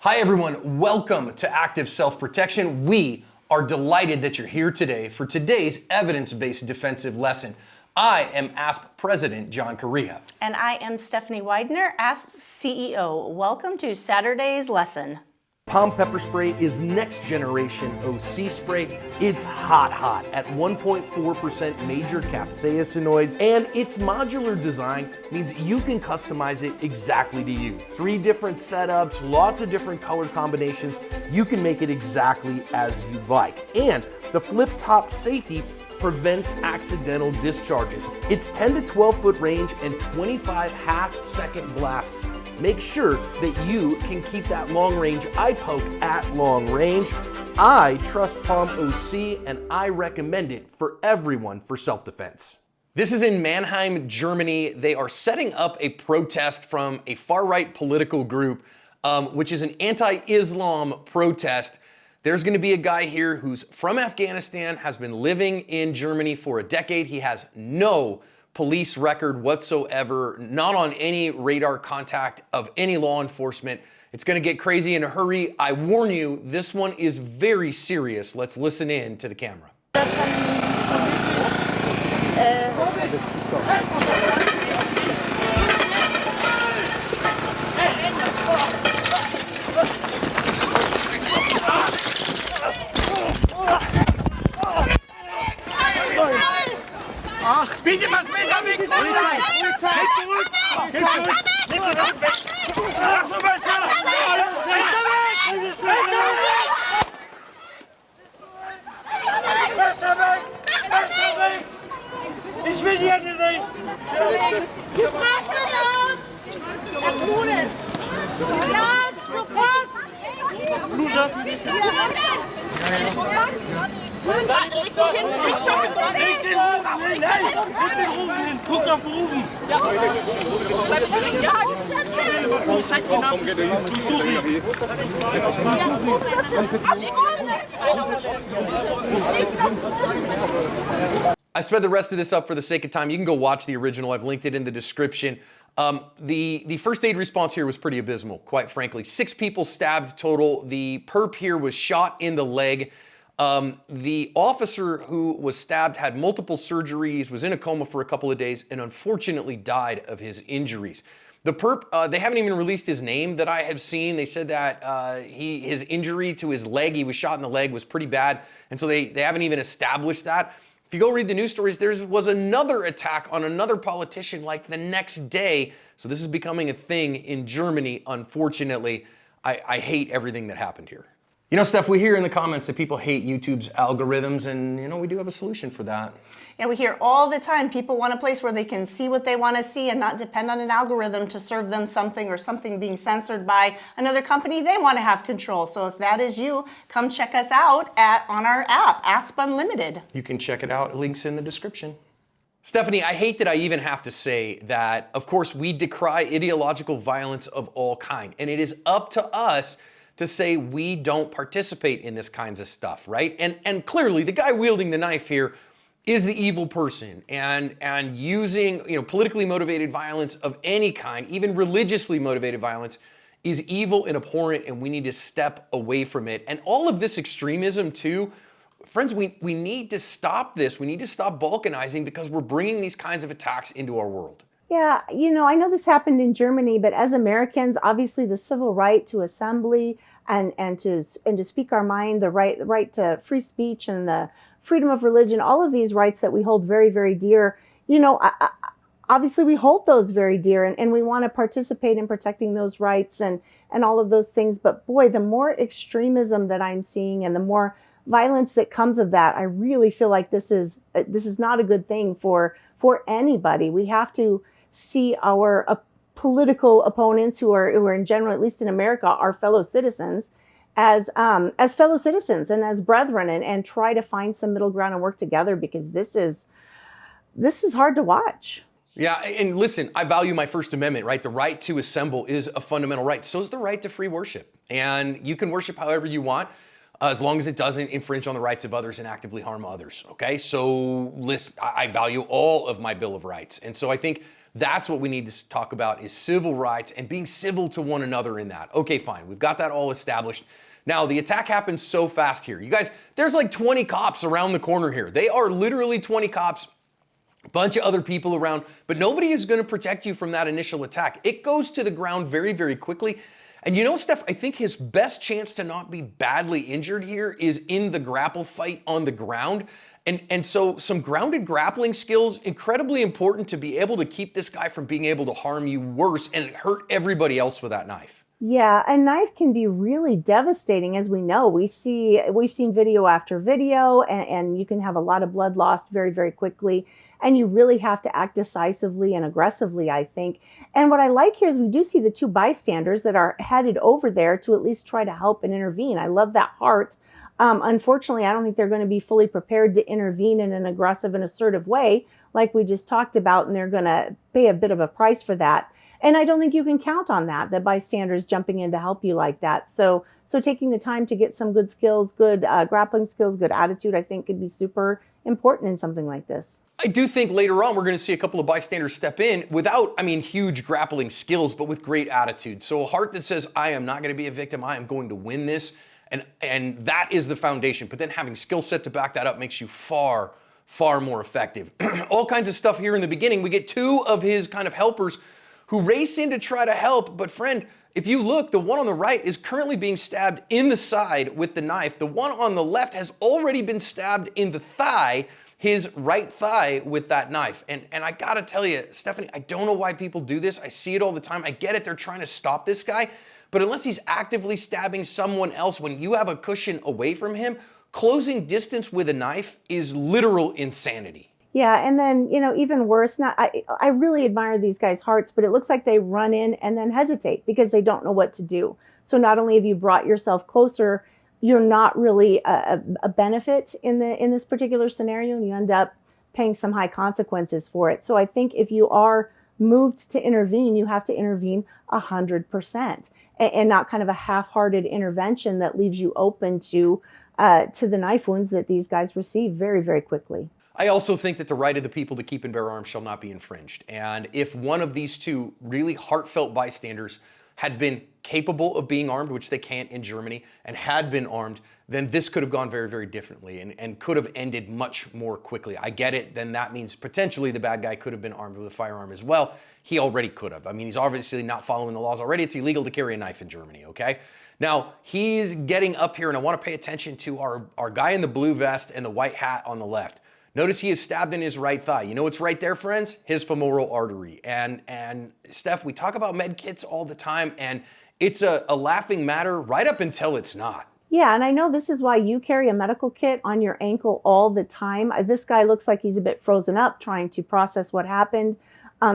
Hi everyone, welcome to Active Self-Protection. We are delighted that you're here today for today's evidence-based defensive lesson. I am ASP President John Correa. And I am Stephanie Widener, ASP CEO. Welcome to Saturday's lesson. Palm pepper spray is next generation OC spray. It's hot at 1.4% major capsaicinoids, and its modular design means you can customize it exactly to you. 3 different setups, lots of different color combinations. You can make it exactly as you like. And the flip top safety prevents accidental discharges. It's 10 to 12 foot range and 25 half-second blasts. Make sure that you can keep that long range eye poke at long range. I trust Palm OC and I recommend it for everyone for self-defense. This is in Mannheim, Germany. They are setting up a protest from a far-right political group, which is an anti-Islam protest. There's going to be a guy here who's from Afghanistan, has been living in Germany for a decade. He has no police record whatsoever, not on any radar contact of any law enforcement. It's going to get crazy in a hurry. I warn you, this one is very serious. Let's listen in to the camera. Ach, bitte was Messer weg! Polizei! Polizei! Geht zurück! Geht zurück! Nehmt das weg! Ach, so Messer! Messer weg! Messer weg! Ich will hier nicht sehen! Gebracht mit uns! Herr Brunnen! Ja, sofort! Bluter! Richtig hin, nicht schon gekommen! Leg den Rufen hin! Nein! Leg den Rufen hin! Guck auf den Rufen! I sped the rest of this up for the sake of time. You can go watch the original. I've linked it in the description. The first aid response here was pretty abysmal, quite frankly. 6 people stabbed total. The perp here was shot in the leg. The officer who was stabbed had multiple surgeries, was in a coma for a couple of days, and unfortunately died of his injuries. The perp, they haven't even released his name that I have seen. They said that his injury to his leg, he was shot in the leg, was pretty bad, and so they haven't even established that. If you go read the news stories, there was another attack on another politician like the next day. So this is becoming a thing in Germany, unfortunately. I hate everything that happened here. You know, Steph, we hear in the comments that people hate YouTube's algorithms, and you know, we do have a solution for that. Yeah, we hear all the time people want a place where they can see what they want to see and not depend on an algorithm to serve them something or something being censored by another company. They want to have control. So if that is you, come check us out on our app, ASP Unlimited. You can check it out. Links in the description. Stephanie, I hate that I even have to say that, of course, we decry ideological violence of all kind, and it is up to us to say we don't participate in this kinds of stuff, right? And clearly the guy wielding the knife here is the evil person, and using, you know, politically motivated violence of any kind, even religiously motivated violence, is evil and abhorrent, and we need to step away from it. And all of this extremism too, friends, we need to stop this. We need to stop balkanizing because we're bringing these kinds of attacks into our world. Yeah, you know, I know this happened in Germany, but as Americans, obviously the civil right to assembly and to speak our mind, the right to free speech and the freedom of religion, all of these rights that we hold very, very dear, you know, obviously we hold those very dear, and we want to participate in protecting those rights and all of those things. But boy, the more extremism that I'm seeing and the more violence that comes of that, I really feel like this is not a good thing for anybody. We have to see our political opponents who are in general, at least in America, our fellow citizens as fellow citizens and as brethren, and try to find some middle ground and work together, because this is hard to watch. Yeah, and listen, I value my First Amendment, right? The right to assemble is a fundamental right. So is the right to free worship. And you can worship however you want, as long as it doesn't infringe on the rights of others and actively harm others, okay? So listen, I value all of my Bill of Rights. And so I think That's what we need to talk about, is civil rights and being civil to one another in that. Okay, fine, we've got that all established. Now, the attack happens so fast here. You guys, there's like 20 cops around the corner here. They are literally 20 cops, a bunch of other people around, but nobody is going to protect you from that initial attack. It goes to the ground very, very quickly. And you know, Steph, I think his best chance to not be badly injured here is in the grapple fight on the ground. And so some grounded grappling skills, incredibly important to be able to keep this guy from being able to harm you worse and hurt everybody else with that knife. Yeah, a knife can be really devastating, as we know. We've seen video after video, and you can have a lot of blood lost very, very quickly. And you really have to act decisively and aggressively, I think. And what I like here is we do see the two bystanders that are headed over there to at least try to help and intervene. I love that heart. Unfortunately, I don't think they're going to be fully prepared to intervene in an aggressive and assertive way, like we just talked about, and they're going to pay a bit of a price for that. And I don't think you can count on that, the bystanders jumping in to help you like that. So taking the time to get some good skills, good grappling skills, good attitude, I think could be super important in something like this. I do think later on we're going to see a couple of bystanders step in without, huge grappling skills, but with great attitude. So a heart that says, I am not going to be a victim, I am going to win this. And that is the foundation. But then having skill set to back that up makes you far, far more effective. All kinds of stuff here in the beginning. We get two of his kind of helpers who race in to try to help. But friend, if you look, the one on the right is currently being stabbed in the side with the knife. The one on the left has already been stabbed in the thigh, his right thigh, with that knife. And I gotta tell you, Stephanie, I don't know why people do this. I see it all the time. I get it, they're trying to stop this guy. But unless he's actively stabbing someone else, when you have a cushion away from him, closing distance with a knife is literal insanity. Yeah, and then, even worse, I really admire these guys' hearts, but it looks like they run in and then hesitate because they don't know what to do. So not only have you brought yourself closer, you're not really a benefit in this particular scenario, and you end up paying some high consequences for it. So I think if you are moved to intervene, you have to intervene 100%. And not kind of a half-hearted intervention that leaves you open to the knife wounds that these guys receive very, very quickly. I also think that the right of the people to keep and bear arms shall not be infringed. And if one of these two really heartfelt bystanders had been capable of being armed, which they can't in Germany, and had been armed, then this could have gone very, very differently and could have ended much more quickly. I get it, then that means potentially the bad guy could have been armed with a firearm as well. He already could have. He's obviously not following the laws already. It's illegal to carry a knife in Germany, okay? Now, he's getting up here, and I want to pay attention to our guy in the blue vest and the white hat on the left. Notice he is stabbed in his right thigh. You know what's right there, friends? His femoral artery. And Steph, we talk about med kits all the time, and it's a laughing matter right up until it's not. Yeah, and I know this is why you carry a medical kit on your ankle all the time. This guy looks like he's a bit frozen up, trying to process what happened.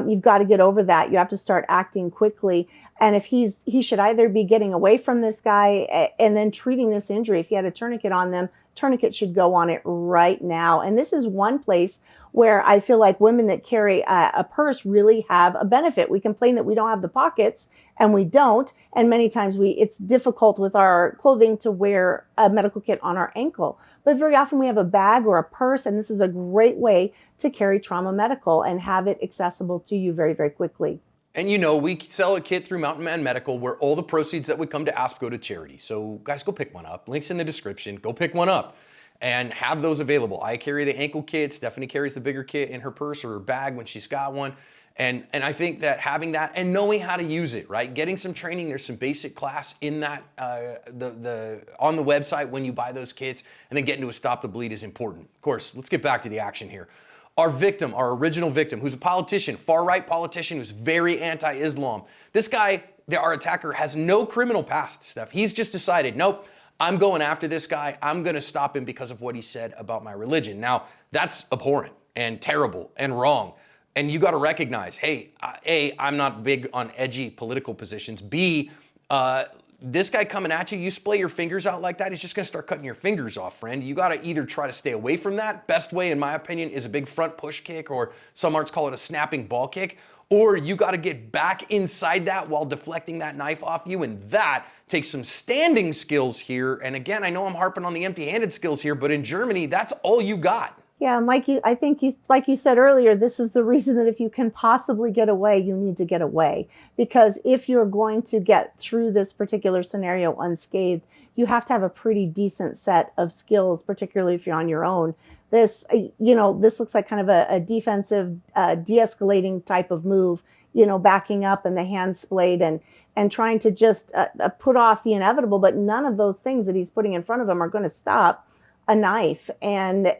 You've got to get over that. You have to start acting quickly. And if he should either be getting away from this guy and then treating this injury. If he had a tourniquet on them, tourniquet should go on it right now. And this is one place where I feel like women that carry a purse really have a benefit. We complain that we don't have the pockets, and we don't. And many times it's difficult with our clothing to wear a medical kit on our ankle. But very often we have a bag or a purse, and this is a great way to carry trauma medical and have it accessible to you very, very quickly. And we sell a kit through Mountain Man Medical where all the proceeds that would come to ASP go to charity. So guys, go pick one up. Link's in the description. Go pick one up and have those available. I carry the ankle kit. Stephanie carries the bigger kit in her purse or her bag when she's got one. And I think that having that and knowing how to use it, right? Getting some training, there's some basic class in that on the website when you buy those kits, and then getting to a Stop the Bleed is important. Of course, let's get back to the action here. Our victim, our original victim, who's a politician, far-right politician who's very anti-Islam. This guy, our attacker, has no criminal past, Steph. He's just decided, nope, I'm going after this guy. I'm going to stop him because of what he said about my religion. Now, that's abhorrent and terrible and wrong. And you got to recognize, hey, A, I'm not big on edgy political positions. B, this guy coming at you, you splay your fingers out like that, he's just going to start cutting your fingers off, friend. You got to either try to stay away from that. Best way, in my opinion, is a big front push kick, or some arts call it a snapping ball kick. Or you got to get back inside that while deflecting that knife off you. And that takes some standing skills here. And again, I know I'm harping on the empty-handed skills here, but in Germany, that's all you got. Yeah, and I think like you said earlier, this is the reason that if you can possibly get away, you need to get away. Because if you're going to get through this particular scenario unscathed, you have to have a pretty decent set of skills, particularly if you're on your own. This looks like kind of a defensive, de-escalating type of move, backing up and the hand splayed and trying to just put off the inevitable. But none of those things that he's putting in front of him are going to stop a knife. And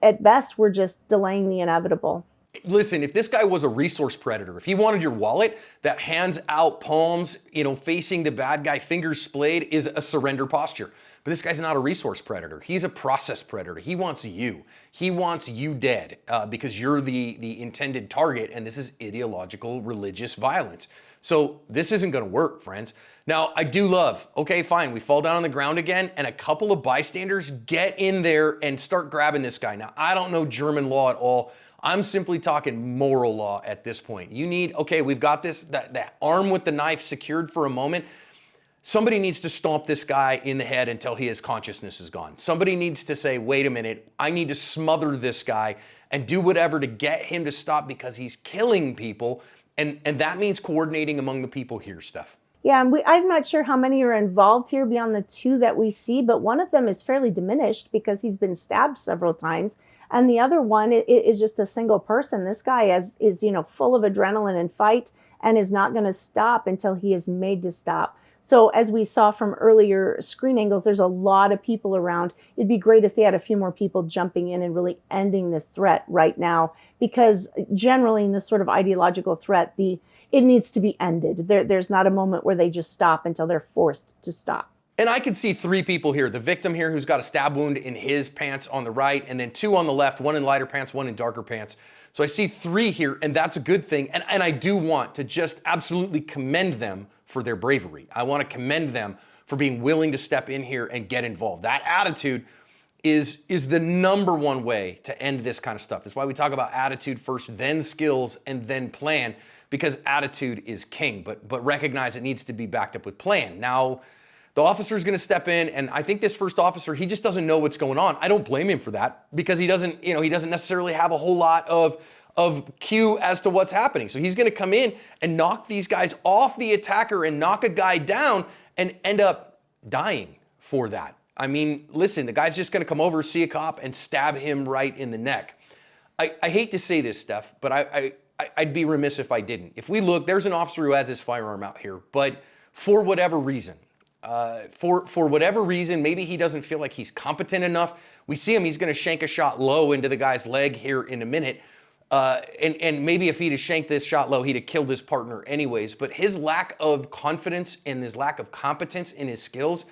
at best, we're just delaying the inevitable. Listen, if this guy was a resource predator, if he wanted your wallet, that hands out, palms, facing the bad guy, fingers splayed, is a surrender posture. But this guy's not a resource predator. He's a process predator. He wants you. He wants you dead because you're the intended target, and this is ideological religious violence. So this isn't gonna work, friends. Now, I do love, okay, fine, we fall down on the ground again, and a couple of bystanders get in there and start grabbing this guy. Now, I don't know German law at all. I'm simply talking moral law at this point. You need, okay, we've got that arm with the knife secured for a moment. Somebody needs to stomp this guy in the head until his consciousness is gone. Somebody needs to say, wait a minute, I need to smother this guy and do whatever to get him to stop because he's killing people. And that means coordinating among the people here, Steph. Yeah, and I'm not sure how many are involved here beyond the two that we see, but one of them is fairly diminished because he's been stabbed several times. And the other one is just a single person. This guy is full of adrenaline and fight and is not going to stop until he is made to stop. So as we saw from earlier screen angles, there's a lot of people around. It'd be great if they had a few more people jumping in and really ending this threat right now, because generally in this sort of ideological threat, it needs to be ended. There's not a moment where they just stop until they're forced to stop. And I can see three people here. The victim here who's got a stab wound in his pants on the right, and then two on the left, one in lighter pants, one in darker pants. So I see three here, and that's a good thing. And I do want to just absolutely commend them for their bravery. I want to commend them for being willing to step in here and get involved. That attitude is the number one way to end this kind of stuff. That's why we talk about attitude first, then skills, and then plan, because attitude is king, but recognize it needs to be backed up with plan. Now, the officer is going to step in, and I think this first officer, he just doesn't know what's going on. I don't blame him for that because he doesn't necessarily have a whole lot of cue as to what's happening. So he's going to come in and knock these guys off the attacker and knock a guy down and end up dying for that. I mean, listen, the guy's just going to come over, see a cop, and stab him right in the neck. I hate to say this, Steph, but I'd be remiss if I didn't. If we look, there's an officer who has his firearm out here, but for whatever reason, maybe he doesn't feel like he's competent enough. We see him, he's going to shank a shot low into the guy's leg here in a minute. And maybe if he'd have shanked this shot low, he'd have killed his partner anyways. But his lack of confidence and his lack of competence in his skills,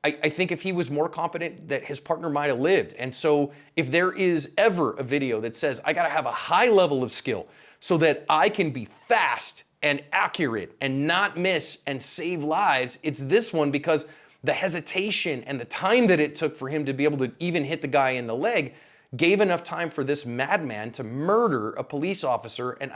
I think if he was more competent, that his partner might have lived. And so if there is ever a video that says, I got to have a high level of skill so that I can be fast and accurate and not miss and save lives, it's this one, because the hesitation and the time that it took for him to be able to even hit the guy in the leg gave enough time for this madman to murder a police officer. And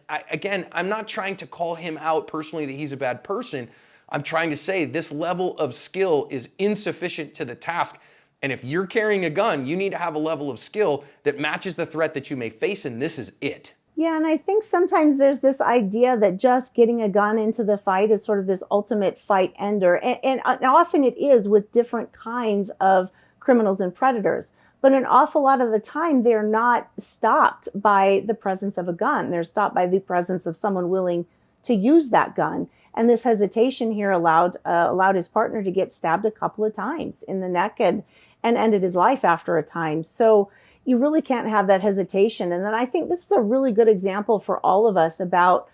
I'm not trying to call him out personally that he's a bad person. I'm trying to say this level of skill is insufficient to the task. And if you're carrying a gun, you need to have a level of skill that matches the threat that you may face, and this is it. Yeah, and I think sometimes there's this idea that just getting a gun into the fight is sort of this ultimate fight ender. And often it is with different kinds of criminals and predators. But an awful lot of the time, they're not stopped by the presence of a gun. They're stopped by the presence of someone willing to use that gun. And this hesitation here allowed his partner to get stabbed a couple of times in the neck and ended his life after a time. So you really can't have that hesitation. And then I think this is a really good example for all of us about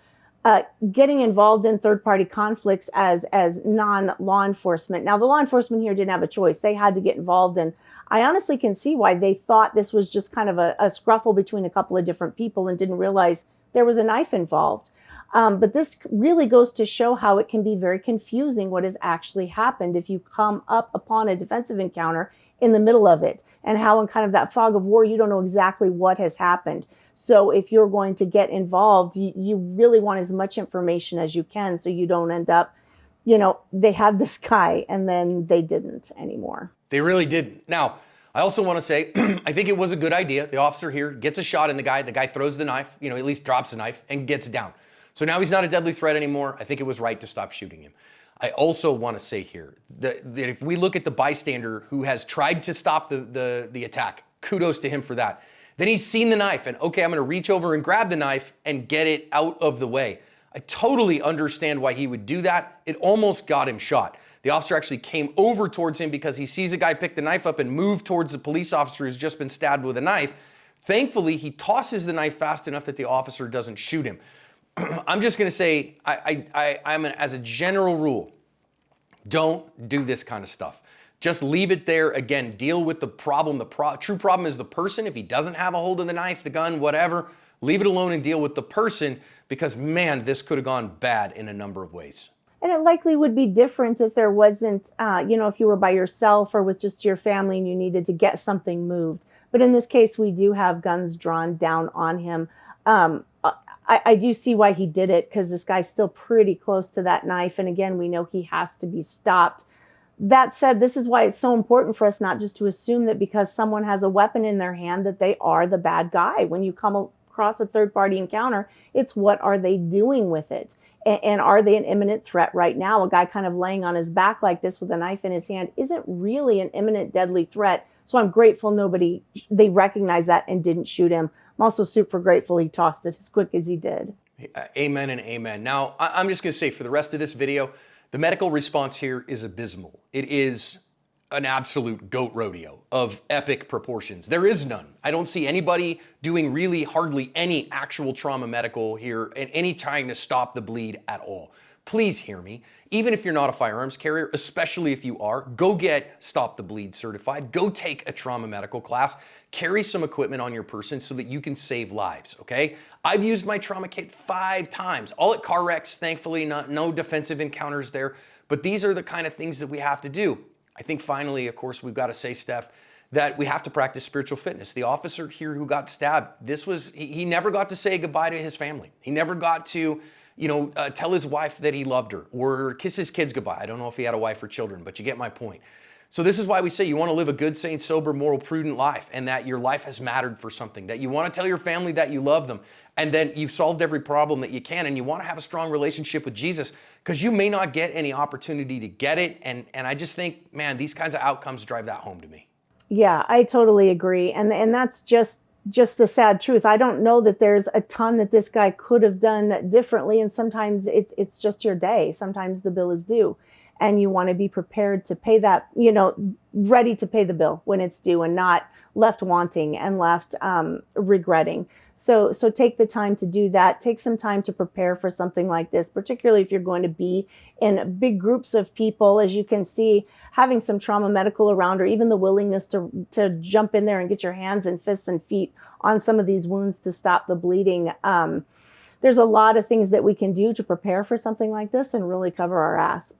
getting involved in third-party conflicts as non-law enforcement. Now, the law enforcement here didn't have a choice. They had to get involved, and I honestly can see why they thought this was just kind of a scruffle between a couple of different people and didn't realize there was a knife involved. But this really goes to show how it can be very confusing what has actually happened if you come up upon a defensive encounter in the middle of it, and how in kind of that fog of war, you don't know exactly what has happened. So if you're going to get involved, you really want as much information as you can so you don't end up, they had this guy and then they didn't anymore. They really didn't. Now, I also want to say, I think it was a good idea. The officer here gets a shot in the guy throws the knife, at least drops the knife and gets down. So now he's not a deadly threat anymore. I think it was right to stop shooting him. I also want to say here that if we look at the bystander who has tried to stop the attack, kudos to him for that. Then he's seen the knife and, okay, I'm going to reach over and grab the knife and get it out of the way. I totally understand why he would do that. It almost got him shot. The officer actually came over towards him because he sees a guy pick the knife up and move towards the police officer who's just been stabbed with a knife. Thankfully, he tosses the knife fast enough that the officer doesn't shoot him. I'm just going to say, as a general rule, don't do this kind of stuff. Just leave it there. Again, deal with the problem. The true problem is the person. If he doesn't have a hold of the knife, the gun, whatever, leave it alone and deal with the person, because man, this could have gone bad in a number of ways. And it likely would be different if there wasn't, if you were by yourself or with just your family and you needed to get something moved. But in this case, we do have guns drawn down on him. I do see why he did it, because this guy's still pretty close to that knife. And again, we know he has to be stopped. That said, this is why it's so important for us not just to assume that because someone has a weapon in their hand that they are the bad guy. When you come across a third-party encounter, it's what are they doing with it? And are they an imminent threat right now? A guy kind of laying on his back like this with a knife in his hand isn't really an imminent deadly threat. So I'm grateful they recognized that and didn't shoot him. I'm also super grateful he tossed it as quick as he did. Amen and amen. Now, I'm just going to say for the rest of this video, the medical response here is abysmal. It is an absolute goat rodeo of epic proportions. There is none. I don't see anybody doing really hardly any actual trauma medical here and any trying to stop the bleed at all. Please hear me. Even if you're not a firearms carrier, especially if you are, go get Stop the Bleed certified. Go take a trauma medical class. Carry some equipment on your person so that you can save lives, okay? I've used my trauma kit 5 times, all at car wrecks, thankfully, no defensive encounters there. But these are the kind of things that we have to do. I think finally, of course, we've got to say, Steph, that we have to practice spiritual fitness. The officer here who got stabbed, he never got to say goodbye to his family. He never got to, tell his wife that he loved her or kiss his kids goodbye. I don't know if he had a wife or children, but you get my point. So this is why we say you want to live a good, sane, sober, moral, prudent life, and that your life has mattered for something, that you want to tell your family that you love them, and then you've solved every problem that you can, and you want to have a strong relationship with Jesus, because you may not get any opportunity to get it. And I just think, man, these kinds of outcomes drive that home to me. Yeah, I totally agree. And that's just the sad truth. I don't know that there's a ton that this guy could have done differently. And sometimes it's just your day. Sometimes the bill is due. And you want to be prepared to pay that, ready to pay the bill when it's due and not left wanting and left regretting. So take the time to do that. Take some time to prepare for something like this, particularly if you're going to be in big groups of people. As you can see, having some trauma medical around, or even the willingness to jump in there and get your hands and fists and feet on some of these wounds to stop the bleeding. There's a lot of things that we can do to prepare for something like this and really cover our ass.